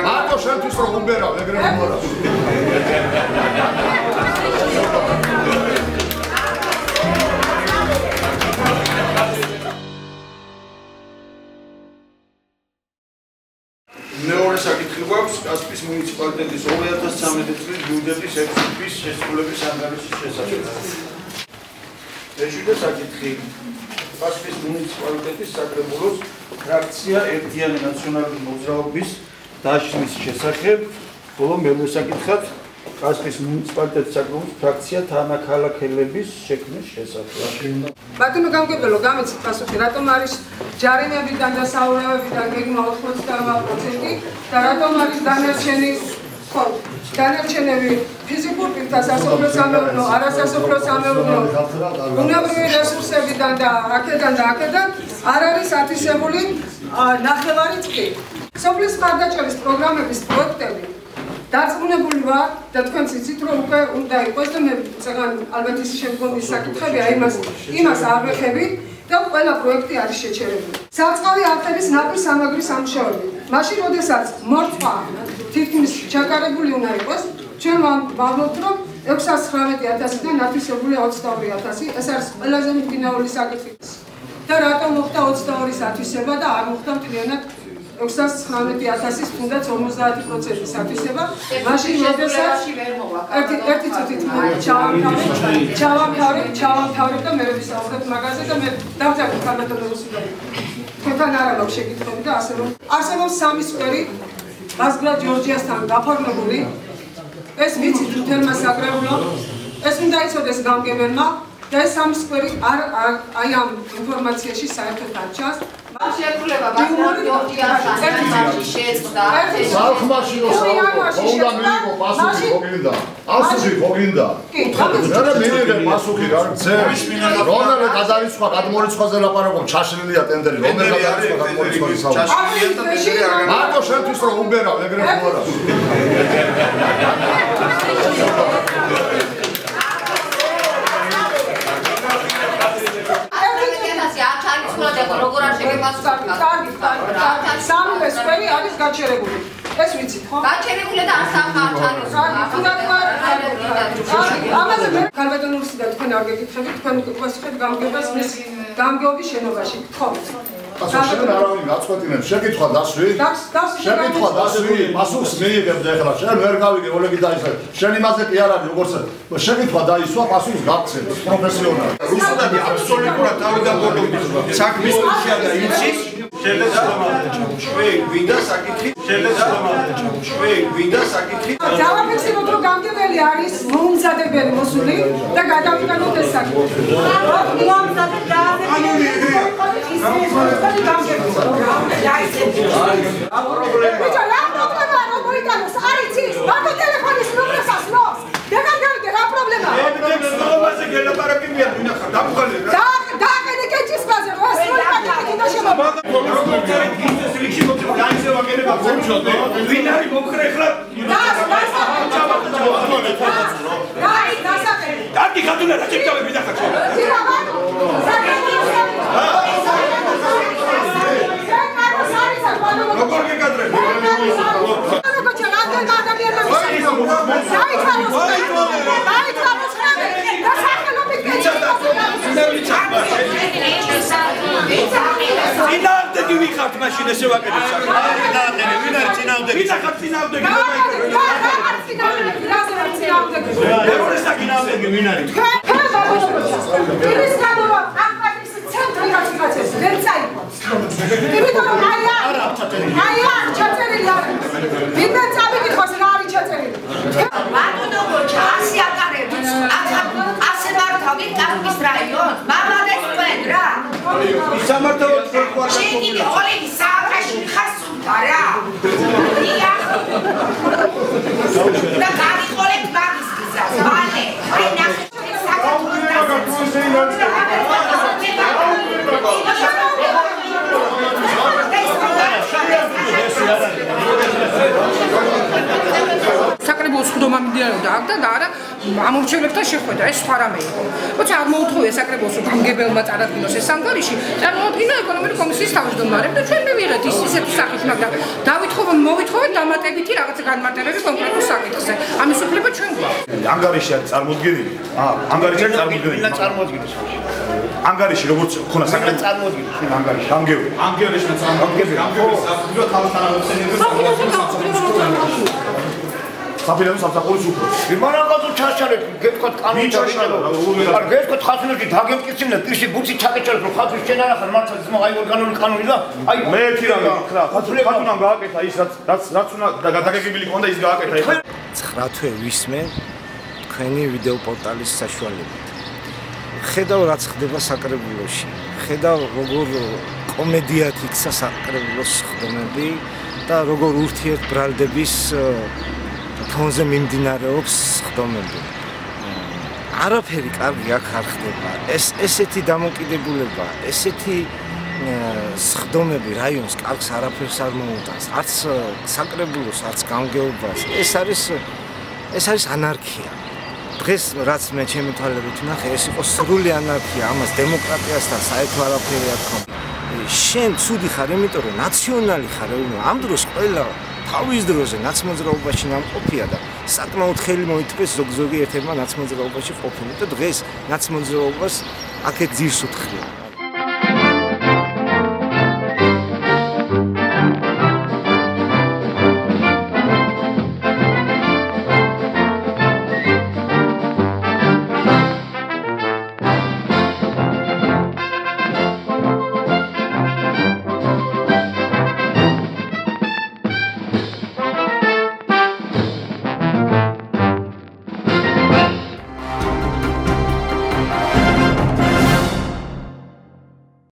Marco Santos from Umbera, მეორე საკითხი გვაქვს კასპიის მუნიციპალიტეტის 2013 წლის ბიუჯეტის ექსპერტის შესრულების ანგარიშის შესახებ. მეშვიდე საკითხი კასპიის მუნიციპალიტეტის საკრებულოს ფრაქცია ერთიანი ნაციონალური მოძრაობის დაშლის შესახებ, ხოლო მეორე საკითხად კასპიის მუნიციპალიტეტის საკრებულოს ფრაქცია თანაქალაქელების შექმნის შესახებ. ბატონო გამგებელო, გამიცით პასუხი, რატომ არის ჯარიმებიდან და საურევებიდან გეგმა 80% და რატომ არის დანარჩენები ფიზიკურ პირთა სასოფლო-სამეურნეო, არასასოფლო სამეურნეო, ბუნებრივი რესურსებიდან და აქედან არ არის ათვისებული ნახევარი წლი. სოფლის მხარდაჭერის პროგრამების პროექტები დარწმუნებული ვარ და თქვენც იცით, რომ უკვე უნდა იყოს და მე ალბათ ის შემდგომი საკითხებია, იმას არ ვეხები და ყველა პროექტი არის შეჩერებული. სარწყავი არხების ნაპირ სამაგრის სამუშაოები. მაშინ, როდესაც მორწვა თითქმის ჩაკარებული უნდა იყოს, ჩვენ ვამბობთ, რომ 619,000-დან ათვისებულია 22,000. ეს არის ყველაზე მდინარეული საკითხი. და რატომ მოხდა 22-ის ათვისება და არ მოხდა მთლიანად 619,000-ის თუნდაც 50% ათვისება. მაშინ, როდესაც ერთი წუთით ჩავამთავრებ და მე ვისაუბრებ მაგაზე და მე დავწერთ ქალბატონოს თქვენთან არა მაქვს შეკითხვები და ასე რომ არსებობს სამი სკვერი გაზგრა ჯორჯიასთან გაფორმებული. ეს ვიცით თელმა საკრებულომ, ეს უნდა იცოდეს გამგებელმა და ეს სამი სკვერი აი ამ ინფორმაციაში საერთოდ არ ჩანს. შეეცვლება გაზგრა ჯორჯიასთან ერთმანეთში შეეცდა. სალხმაში უნდა მიიღო პასუხი გოგინდა. ასუხი გოგინდა. რა მიიღე პასუხი რა წერის რომელი გადარიცხვა გადმორიცხვაზე ლაპარაკობ ჩაშლილია ტენდერი რომელი გადარიცხვა გადმორიცხვაზე საუბრობ. მარტო შენთვის რომ უბერა ეგრე მორა. სამივე სკვერი არის გაჩერებული. ეს ვიცით, ხო? გაჩერებული და არ ამაზე მე ქალბატონურსი და თქვენ არ გეკითხებით, თქვენ უპასუხეთ გამგებას მის გამგეობის შენობაში. გთხოვთ. შენ არავინ გაწყვეტინებს, შეკითხვა დასვი? შეკითხვა დასვი, პასუხს მიიღებდა ეხლა, შენ ვერ გავიგე ოლეგი დაისა. შენ იმაზე კი არ არის, როგორც შეკითხვა დაისვა, პასუხს გაგცემ, პროფესიონალი. რუსუდადი აბსოლუტურად თავიდან გორდობის საქმის მისია და იცის. დავაფიქსიროთ, რომ გამგებელი არის მოუმზადებელი მოსული და გადავიტანოთ ეს საკითხი. და გაიყოლეთ მაგის გზას. ვალე, აი ნახე, საკუთარ მომამდინარეობდა აქ და არა ამორჩელებთან შეხვედრა ეს სხვა რამე იყო. როცა არ მოუთხოვია საკრებულოს რომ გამგებელმა წარადგინოს ეს სამგარიში, წარმოადგინა ეკონომიკური კომისიის თავმჯდომარემ და ჩვენ მივიღეთ ისეთი სახით, მაგრამ მოვითხოვეთ დამატებითი რაღაცა განმარტებები კონკრეტულ საკითხზე. ამის უფლება ჩვენ გვაქვს. ანგარიში არის წარმოდგენილი. ანგარიში არის წარმოდგენილი. ვინა წარმოადგენს? ანგარიში როგორც ხონა საკრებულო წარმოადგენს? ანგარიში. ანგარიში წარმოადგენს. ანგარიში საფინანსო სამსახურის უფროსი. გერმანაკაზო ჩაშალეთ, გეთქვათ კანონი ჩაშალეთ. არ გეთქვათ ხაზინაში დაგემკიცინე, პირში ბუცი ჩაკეჭალეთ, რომ ხაზის შენ არ ახარ მართლა ძმა აი ორგანული კანონი და აი მე ერთი რამე გითხრა, ხაზუნამ გააკეთა ის რაც უნდა დაგეგმილი ყონდა ის გააკეთა ეხლა. 9 თვე ვისმე თქვენი ვიდეო პორტალის საშუალებით. ხედავ რაც ხდება საკრებულოში. ხედავ როგორ კომედიად იქცა საკრებულოს ხდომები და როგორ ურთიერთბრალდების ფონზე მიმდინარეობს ხდომები. არაფერი კარგი აქ არ ხდება. ესეთი დამოკიდებულება, ესეთი ხდომები რაიონს კარგს არაფერს არ მოუტანს. არც საკრებულოს, არც გამგეობას. ეს არის ანარქია. დღეს რაც მე ჩემი თვალებით ვნახე, ეს იყო სრული ანარქია. ამას დემოკრატიასთან საერთო არაფერი არ ქონდა. შენ ცუდი ხარ, იმიტომ რომ ნაციონალი ხარ, ამ დროს ყველა თავის დროზე ნაცმოძრაობაში ნამყოფია და საკმაოდ ხელი მოითხოვეს ზოგიერთებმა ნაცმოძრაობაში ყოფილი და დღეს ნაცმოძრაობას აქეთ ძირს უთხრია.